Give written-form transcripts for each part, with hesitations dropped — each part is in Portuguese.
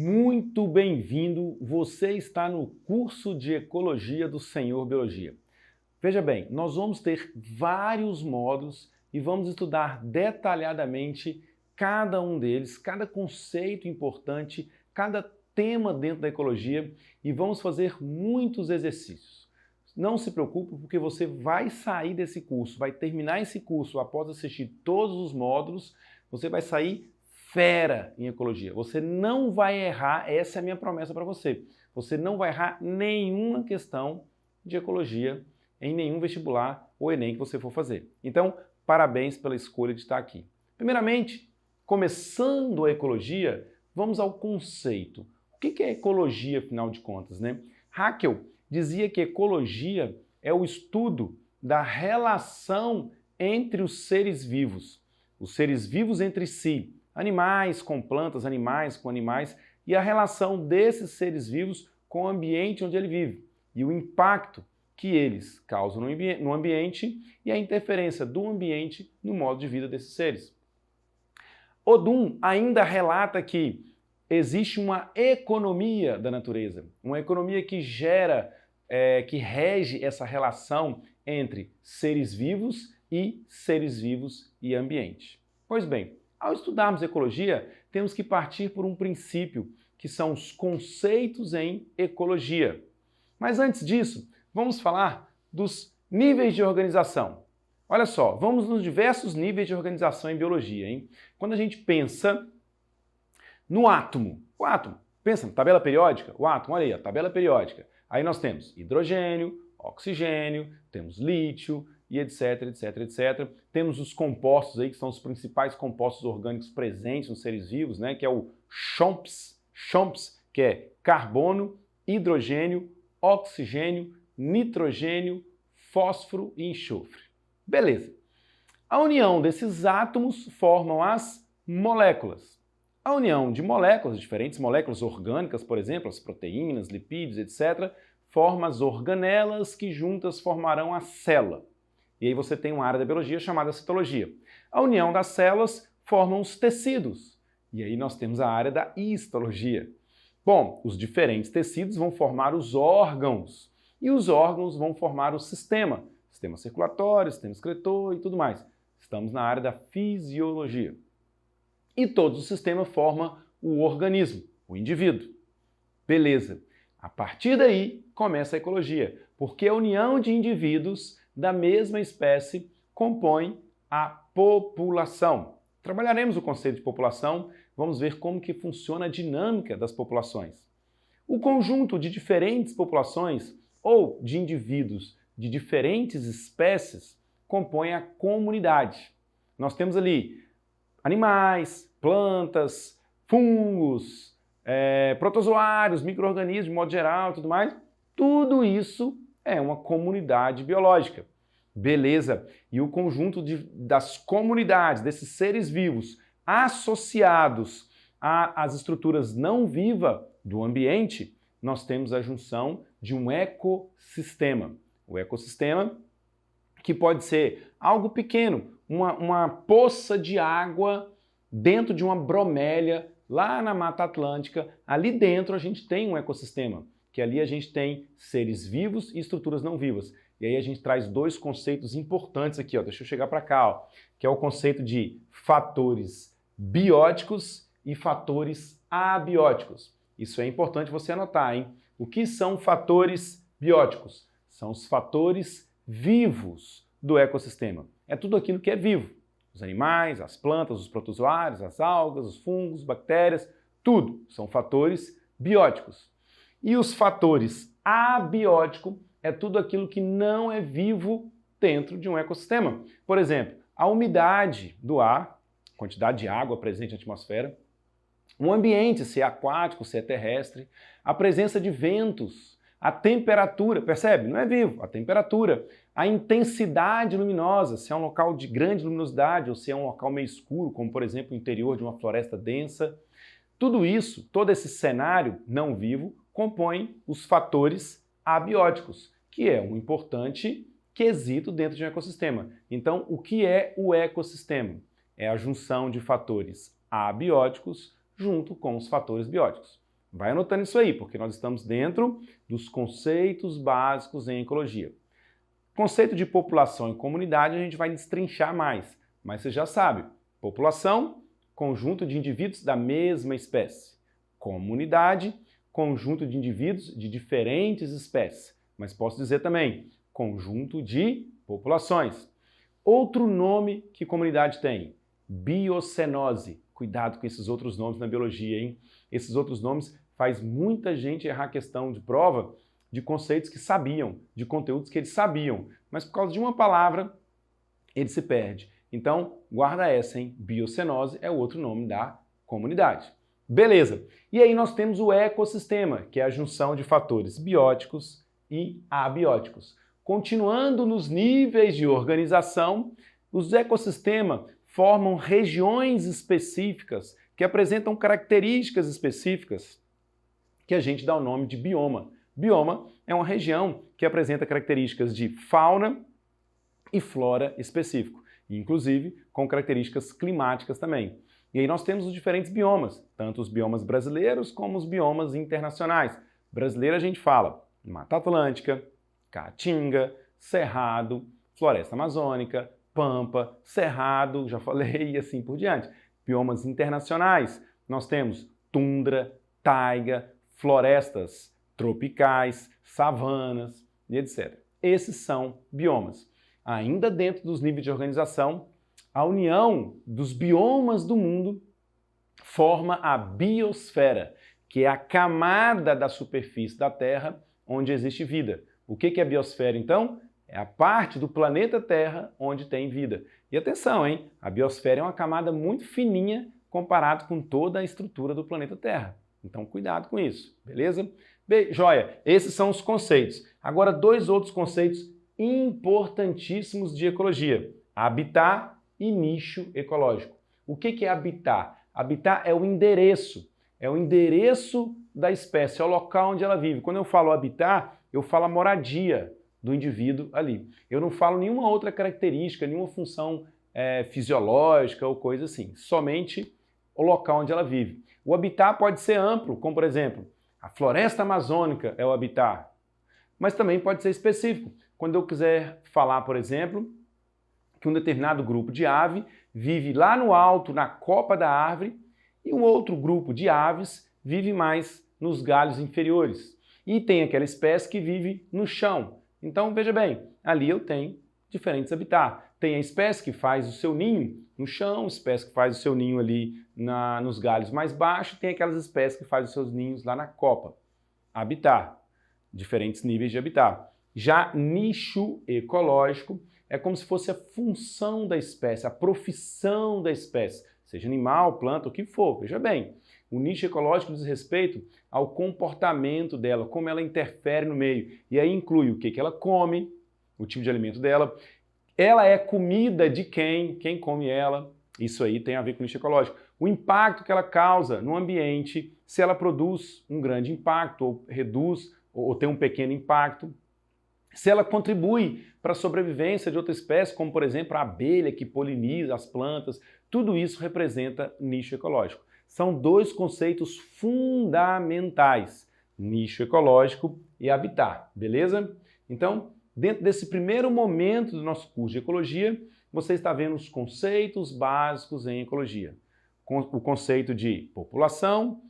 Muito bem-vindo, você está no curso de Ecologia do Senhor Biologia. Veja bem, nós vamos ter vários módulos e vamos estudar detalhadamente cada um deles, cada conceito importante, cada tema dentro da ecologia e vamos fazer muitos exercícios. Não se preocupe porque você vai sair desse curso, vai terminar esse curso após assistir todos os módulos, você vai sair fera em ecologia. Você não vai errar, essa é a minha promessa para você. Você não vai errar nenhuma questão de ecologia em nenhum vestibular ou Enem que você for fazer. Então, parabéns pela escolha de estar aqui. Primeiramente, começando a ecologia, vamos ao conceito. O que é ecologia, afinal de contas, né? Haeckel dizia que ecologia é o estudo da relação entre os seres vivos entre si, animais com plantas, animais com animais, e a relação desses seres vivos com o ambiente onde ele vive, e o impacto que eles causam no ambiente e a interferência do ambiente no modo de vida desses seres. Odum ainda relata que existe uma economia da natureza, uma economia que que rege essa relação entre seres vivos e ambiente. Pois bem, ao estudarmos ecologia, temos que partir por um princípio, que são os conceitos em ecologia. Mas antes disso, vamos falar dos níveis de organização. Olha só, vamos nos diversos níveis de organização em biologia, hein? Quando a gente pensa no átomo, pensa na tabela periódica, o átomo, olha aí, a tabela periódica. Aí nós temos hidrogênio, oxigênio, temos lítio e etc, etc, etc. Temos os compostos aí, que são os principais compostos orgânicos presentes nos seres vivos, né? Que é o CHOMPS, que é carbono, hidrogênio, oxigênio, nitrogênio, fósforo e enxofre. Beleza. A união desses átomos formam as moléculas. A união de moléculas, diferentes moléculas orgânicas, por exemplo, as proteínas, lipídios, etc., forma as organelas que juntas formarão a célula. E aí você tem uma área da biologia chamada citologia. A união das células formam os tecidos. E aí nós temos a área da histologia. Bom, os diferentes tecidos vão formar os órgãos. E os órgãos vão formar o sistema circulatório, sistema excretor e tudo mais. Estamos na área da fisiologia. E todo o sistema forma o organismo, o indivíduo. Beleza. A partir daí começa a ecologia, porque a união de indivíduos da mesma espécie compõe a população. Trabalharemos o conceito de população, vamos ver como que funciona a dinâmica das populações. O conjunto de diferentes populações ou de indivíduos de diferentes espécies compõe a comunidade. Nós temos ali animais, plantas, fungos, protozoários, micro-organismos de modo geral e tudo mais. Tudo isso é uma comunidade biológica. Beleza. E o conjunto das comunidades, desses seres vivos associados às estruturas não vivas do ambiente, nós temos a junção de um ecossistema. O ecossistema que pode ser algo pequeno, uma poça de água dentro de uma bromélia lá na Mata Atlântica. Ali dentro a gente tem um ecossistema, que ali a gente tem seres vivos e estruturas não vivas. E aí a gente traz dois conceitos importantes aqui, ó. Deixa eu chegar para cá, ó, que é o conceito de fatores bióticos e fatores abióticos. Isso é importante você anotar, hein? O que são fatores bióticos? São os fatores vivos do ecossistema. É tudo aquilo que é vivo. Os animais, as plantas, os protozoários, as algas, os fungos, bactérias, tudo são fatores bióticos. E os fatores abióticos é tudo aquilo que não é vivo dentro de um ecossistema. Por exemplo, a umidade do ar, quantidade de água presente na atmosfera, o ambiente, se é aquático, se é terrestre, a presença de ventos, a temperatura, percebe? Não é vivo. A temperatura, a intensidade luminosa, se é um local de grande luminosidade ou se é um local meio escuro, como por exemplo o interior de uma floresta densa. Tudo isso, todo esse cenário não vivo, compõe os fatores abióticos, que é um importante quesito dentro de um ecossistema. Então, o que é o ecossistema? É a junção de fatores abióticos junto com os fatores bióticos. Vai anotando isso aí, porque nós estamos dentro dos conceitos básicos em ecologia. Conceito de população e comunidade a gente vai destrinchar mais, mas você já sabe, população, conjunto de indivíduos da mesma espécie. Comunidade, conjunto de indivíduos de diferentes espécies, mas posso dizer também, conjunto de populações. Outro nome que comunidade tem, biocenose. Cuidado com esses outros nomes na biologia, hein? Esses outros nomes faz muita gente errar a questão de prova de conceitos que sabiam, de conteúdos que eles sabiam, mas por causa de uma palavra ele se perde. Então, guarda essa, hein? Biocenose é o outro nome da comunidade. Beleza. E aí nós temos o ecossistema, que é a junção de fatores bióticos e abióticos. Continuando nos níveis de organização, os ecossistemas formam regiões específicas que apresentam características específicas que a gente dá o nome de bioma. Bioma é uma região que apresenta características de fauna e flora específico, inclusive com características climáticas também. E aí nós temos os diferentes biomas, tanto os biomas brasileiros como os biomas internacionais. Brasileiro a gente fala Mata Atlântica, Caatinga, Cerrado, Floresta Amazônica, Pampa, Cerrado, já falei, e assim por diante. Biomas internacionais, nós temos tundra, taiga, florestas tropicais, savanas e etc. Esses são biomas. Ainda dentro dos níveis de organização, a união dos biomas do mundo forma a biosfera, que é a camada da superfície da Terra onde existe vida. O que é a biosfera, então? É a parte do planeta Terra onde tem vida. E atenção, hein? A biosfera é uma camada muito fininha comparado com toda a estrutura do planeta Terra. Então, cuidado com isso, beleza? Bem, joia, esses são os conceitos. Agora, dois outros conceitos importantíssimos de ecologia: habitat e nicho ecológico. O que é habitat? Habitat é o endereço da espécie, é o local onde ela vive. Quando eu falo habitat, eu falo a moradia do indivíduo ali. Eu não falo nenhuma outra característica, nenhuma função fisiológica ou coisa assim, somente o local onde ela vive. O habitat pode ser amplo, como por exemplo, a floresta amazônica é o habitat, mas também pode ser específico. Quando eu quiser falar, por exemplo, que um determinado grupo de ave vive lá no alto, na copa da árvore, e um outro grupo de aves vive mais nos galhos inferiores. E tem aquela espécie que vive no chão. Então, veja bem, ali eu tenho diferentes habitats. Tem a espécie que faz o seu ninho no chão, espécie que faz o seu ninho ali nos galhos mais baixos, tem aquelas espécies que fazem os seus ninhos lá na copa. Habitat, diferentes níveis de habitat. Já nicho ecológico é como se fosse a função da espécie, a profissão da espécie, seja animal, planta, o que for. Veja bem, o nicho ecológico diz respeito ao comportamento dela, como ela interfere no meio. E aí inclui o que ela come, o tipo de alimento dela, ela é comida de quem come ela, isso aí tem a ver com o nicho ecológico. O impacto que ela causa no ambiente, se ela produz um grande impacto, ou reduz, ou tem um pequeno impacto, se ela contribui para a sobrevivência de outra espécie, como por exemplo a abelha que poliniza as plantas, tudo isso representa nicho ecológico. São dois conceitos fundamentais, nicho ecológico e habitat, beleza? Então, dentro desse primeiro momento do nosso curso de ecologia, você está vendo os conceitos básicos em ecologia. O conceito de população,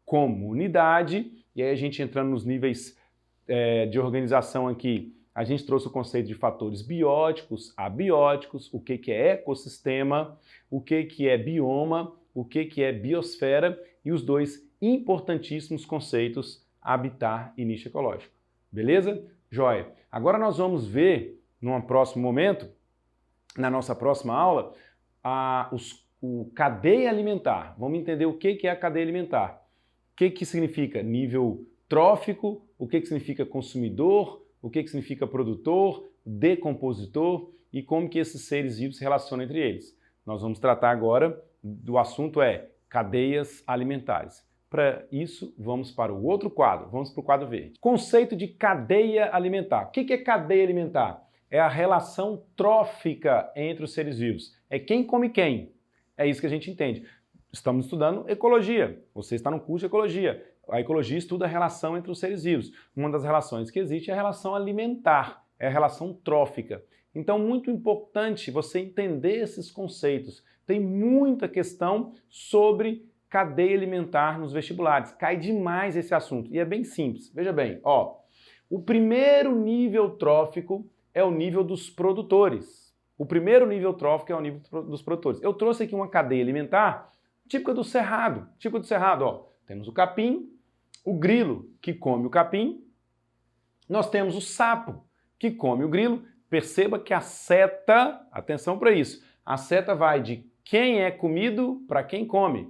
comunidade, e aí a gente entrando nos níveis de organização aqui, a gente trouxe o conceito de fatores bióticos, abióticos, o que é ecossistema, o que é bioma, o que é biosfera e os dois importantíssimos conceitos habitat e nicho ecológico. Beleza? Joia! Agora nós vamos ver, num próximo momento, na nossa próxima aula, o cadeia alimentar. Vamos entender o que é a cadeia alimentar. O que significa nível trófico, o que significa consumidor, o que significa produtor, decompositor e como que esses seres vivos se relacionam entre eles. Nós vamos tratar agora do assunto cadeias alimentares. Para isso, vamos para o outro quadro, vamos para o quadro verde. Conceito de cadeia alimentar. O que é cadeia alimentar? É a relação trófica entre os seres vivos. É quem come quem. É isso que a gente entende. Estamos estudando ecologia. Você está no curso de ecologia. A ecologia estuda a relação entre os seres vivos. Uma das relações que existe é a relação alimentar, é a relação trófica. Então, muito importante você entender esses conceitos. Tem muita questão sobre cadeia alimentar nos vestibulares. Cai demais esse assunto. E é bem simples. Veja bem, ó. O primeiro nível trófico é o nível dos produtores. O primeiro nível trófico é o nível dos produtores. Eu trouxe aqui uma cadeia alimentar típica do cerrado. Típica do cerrado, ó. Temos o capim, o grilo, que come o capim. Nós temos o sapo, que come o grilo. Perceba que a seta, atenção para isso, a seta vai de quem é comido para quem come.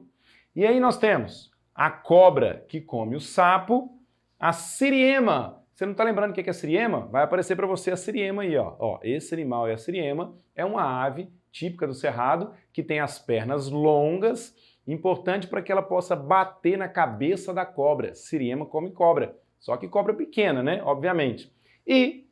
E aí nós temos a cobra, que come o sapo, a siriema. Você não está lembrando o que é a siriema? Vai aparecer para você a siriema aí, ó. Ó. Esse animal é a siriema, é uma ave típica do cerrado, que tem as pernas longas, importante para que ela possa bater na cabeça da cobra. Siriema come cobra, só que cobra pequena, né? Obviamente. E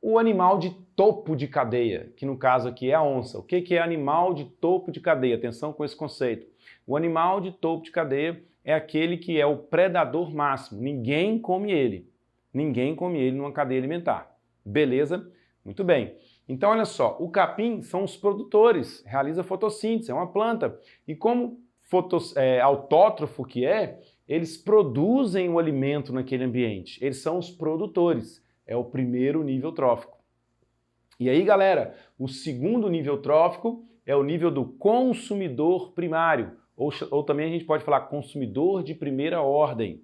o animal de topo de cadeia, que no caso aqui é a onça. O que é animal de topo de cadeia? Atenção com esse conceito. O animal de topo de cadeia é aquele que é o predador máximo. Ninguém come ele. Ninguém come ele numa cadeia alimentar. Beleza? Muito bem. Então, olha só, o capim são os produtores, realiza fotossíntese, é uma planta. E como autótrofo que é, eles produzem o alimento naquele ambiente. Eles são os produtores. É o primeiro nível trófico. E aí, galera, o segundo nível trófico é o nível do consumidor primário, ou também a gente pode falar consumidor de primeira ordem.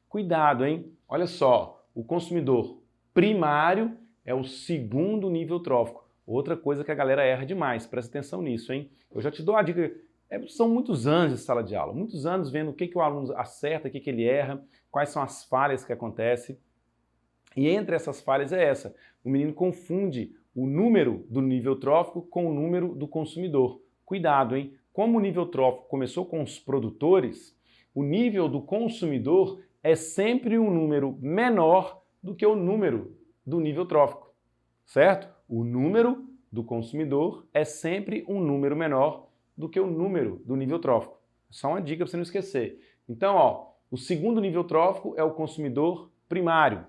Cuidado, hein? Olha só, o consumidor primário é o segundo nível trófico. Outra coisa que a galera erra demais, presta atenção nisso, hein? Eu já te dou a dica, são muitos anos de sala de aula, muitos anos vendo o que o aluno acerta, o que ele erra, quais são as falhas que acontecem. E entre essas falhas é essa, o menino confunde o número do nível trófico com o número do consumidor. Cuidado, hein? Como o nível trófico começou com os produtores, o nível do consumidor é sempre um número menor do que o número do nível trófico, certo? O número do consumidor é sempre um número menor do que o número do nível trófico. Só uma dica para você não esquecer. Então, ó, o segundo nível trófico é o consumidor primário.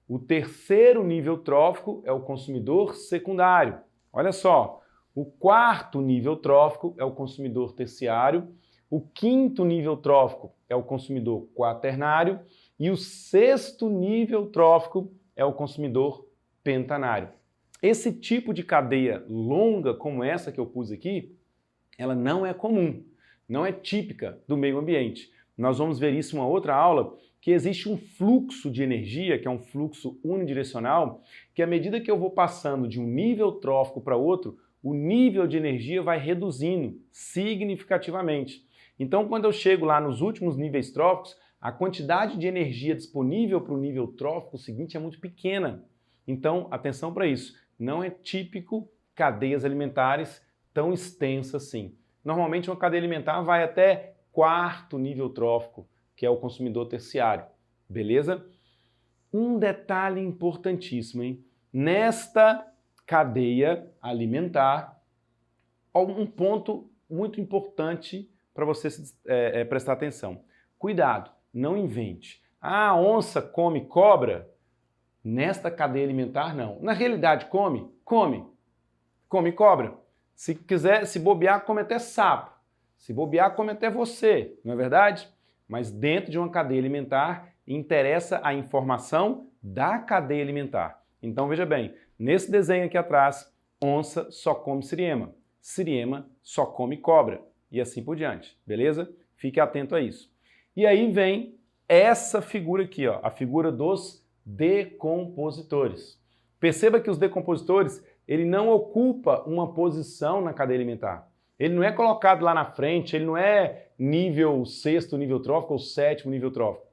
O terceiro nível trófico é o consumidor secundário. Olha só, o quarto nível trófico é o consumidor terciário, o quinto nível trófico é o consumidor quaternário e o sexto nível trófico é o consumidor pentanário. Esse tipo de cadeia longa como essa que eu pus aqui, ela não é comum, não é típica do meio ambiente. Nós vamos ver isso em uma outra aula, que existe um fluxo de energia, que é um fluxo unidirecional, que à medida que eu vou passando de um nível trófico para outro, o nível de energia vai reduzindo significativamente. Então, quando eu chego lá nos últimos níveis tróficos, a quantidade de energia disponível para o nível trófico seguinte é muito pequena. Então, atenção para isso. Não é típico cadeias alimentares tão extensas assim. Normalmente, uma cadeia alimentar vai até quarto nível trófico, que é o consumidor terciário. Beleza? Um detalhe importantíssimo, hein? Nesta cadeia alimentar, um ponto muito importante para você prestar atenção. Cuidado, não invente. Ah, a onça come cobra? Nesta cadeia alimentar, não. Na realidade, come cobra. Se quiser, se bobear, come até sapo. Se bobear, come até você, não é verdade? Mas dentro de uma cadeia alimentar, interessa a informação da cadeia alimentar. Então, veja bem, nesse desenho aqui atrás, onça só come siriema, siriema só come cobra, e assim por diante, beleza? Fique atento a isso. E aí vem essa figura aqui, ó, a figura dos decompositores. Perceba que os decompositores, ele não ocupa uma posição na cadeia alimentar. Ele não é colocado lá na frente, ele não é nível sexto nível trófico ou sétimo nível trófico.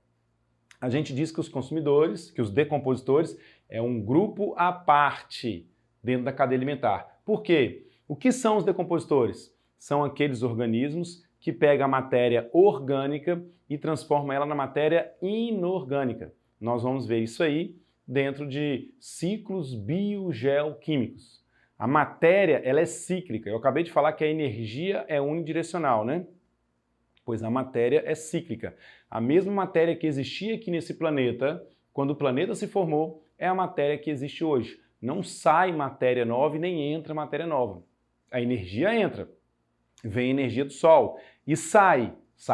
A gente diz que os consumidores, que os decompositores, é um grupo à parte dentro da cadeia alimentar. Por quê? O que são os decompositores? São aqueles organismos que pegam a matéria orgânica e transformam ela na matéria inorgânica. Nós vamos ver isso aí dentro de ciclos biogeoquímicos. A matéria, ela é cíclica. Eu acabei de falar que a energia é unidirecional, né? Pois a matéria é cíclica. A mesma matéria que existia aqui nesse planeta, quando o planeta se formou, é a matéria que existe hoje. Não sai matéria nova e nem entra matéria nova. A energia entra, vem a energia do Sol e sai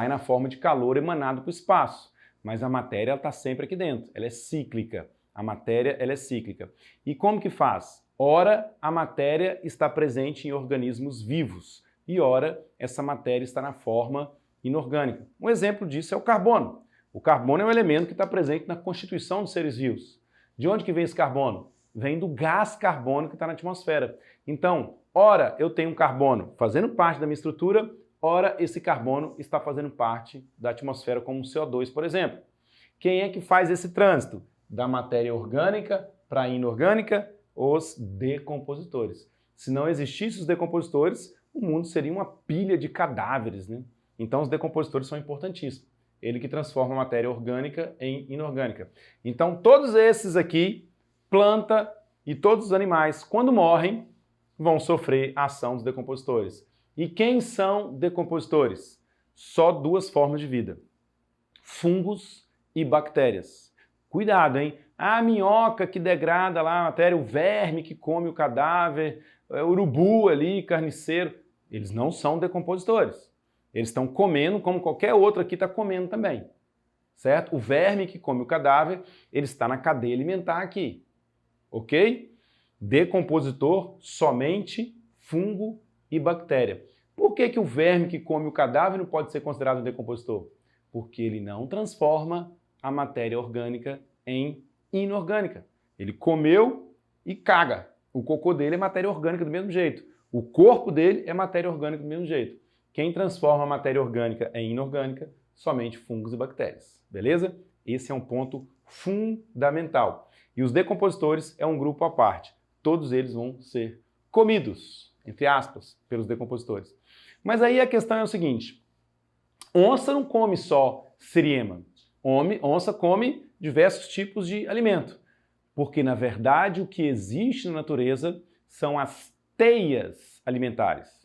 na forma de calor emanado para o espaço. Mas a matéria está sempre aqui dentro, ela é cíclica. A matéria ela é cíclica. E como que faz? Ora, a matéria está presente em organismos vivos e ora, essa matéria está na forma inorgânica. Um exemplo disso é o carbono. O carbono é um elemento que está presente na constituição dos seres vivos. De onde que vem esse carbono? Vem do gás carbônico que está na atmosfera. Então, ora eu tenho um carbono fazendo parte da minha estrutura, ora esse carbono está fazendo parte da atmosfera como um CO2, por exemplo. Quem é que faz esse trânsito? Da matéria orgânica para a inorgânica? Os decompositores. Se não existissem os decompositores, o mundo seria uma pilha de cadáveres, né? Então os decompositores são importantíssimos. Ele que transforma a matéria orgânica em inorgânica. Então todos esses aqui, planta e todos os animais, quando morrem, vão sofrer a ação dos decompositores. E quem são decompositores? Só duas formas de vida: fungos e bactérias. Cuidado, hein? A minhoca que degrada lá a matéria, o verme que come o cadáver, o urubu ali, carniceiro, eles não são decompositores. Eles estão comendo como qualquer outro aqui está comendo também, certo? O verme que come o cadáver, ele está na cadeia alimentar aqui, ok? Decompositor, somente fungo e bactéria. Por que o verme que come o cadáver não pode ser considerado um decompositor? Porque ele não transforma a matéria orgânica em inorgânica. Ele comeu e caga. O cocô dele é matéria orgânica do mesmo jeito. O corpo dele é matéria orgânica do mesmo jeito. Quem transforma a matéria orgânica em inorgânica? Somente fungos e bactérias. Beleza? Esse é um ponto fundamental. E os decompositores é um grupo à parte. Todos eles vão ser comidos, entre aspas, pelos decompositores. Mas aí a questão é o seguinte: onça não come só seriema. Onça come diversos tipos de alimento. Porque, na verdade, o que existe na natureza são as teias alimentares.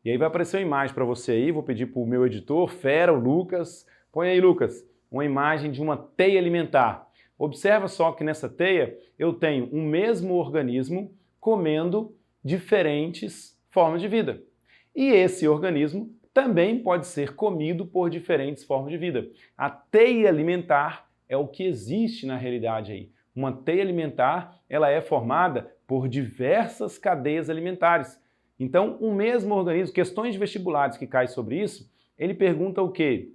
E aí vai aparecer uma imagem para você aí, vou pedir para o meu editor, fera, o Lucas. Põe aí, Lucas, uma imagem de uma teia alimentar. Observa só que nessa teia eu tenho um mesmo organismo comendo diferentes formas de vida. E esse organismo também pode ser comido por diferentes formas de vida. A teia alimentar é o que existe na realidade aí. Uma teia alimentar, ela é formada por diversas cadeias alimentares. Então, o mesmo organismo, questões de vestibulares que caem sobre isso, ele pergunta o quê?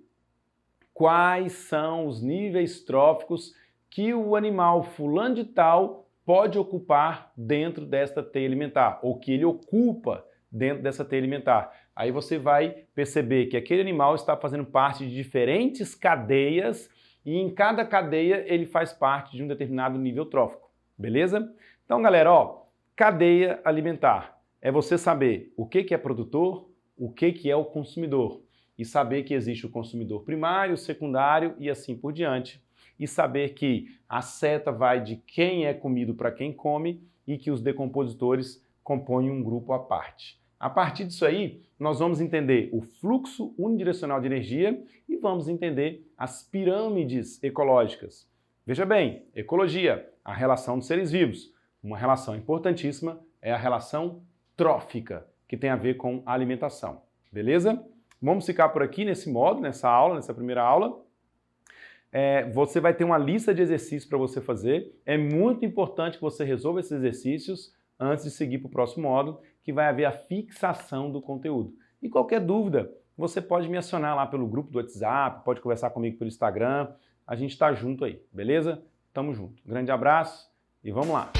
Quais são os níveis tróficos que o animal fulano de tal pode ocupar dentro desta teia alimentar, ou que ele ocupa dentro dessa teia alimentar. Aí você vai perceber que aquele animal está fazendo parte de diferentes cadeias e em cada cadeia ele faz parte de um determinado nível trófico, beleza? Então, galera, ó, cadeia alimentar é você saber o que é produtor, o que é o consumidor e saber que existe o consumidor primário, secundário e assim por diante. E saber que a seta vai de quem é comido para quem come e que os decompositores compõem um grupo à parte. A partir disso aí, nós vamos entender o fluxo unidirecional de energia e vamos entender as pirâmides ecológicas. Veja bem, ecologia, a relação dos seres vivos. Uma relação importantíssima é a relação trófica, que tem a ver com a alimentação. Beleza? Vamos ficar por aqui nesse modo, nessa aula, nessa primeira aula. Você vai ter uma lista de exercícios para você fazer. É muito importante que você resolva esses exercícios antes de seguir para o próximo módulo, que vai haver a fixação do conteúdo. E qualquer dúvida, você pode me acionar lá pelo grupo do WhatsApp, pode conversar comigo pelo Instagram. A gente está junto aí, beleza? Tamo junto. Grande abraço e vamos lá!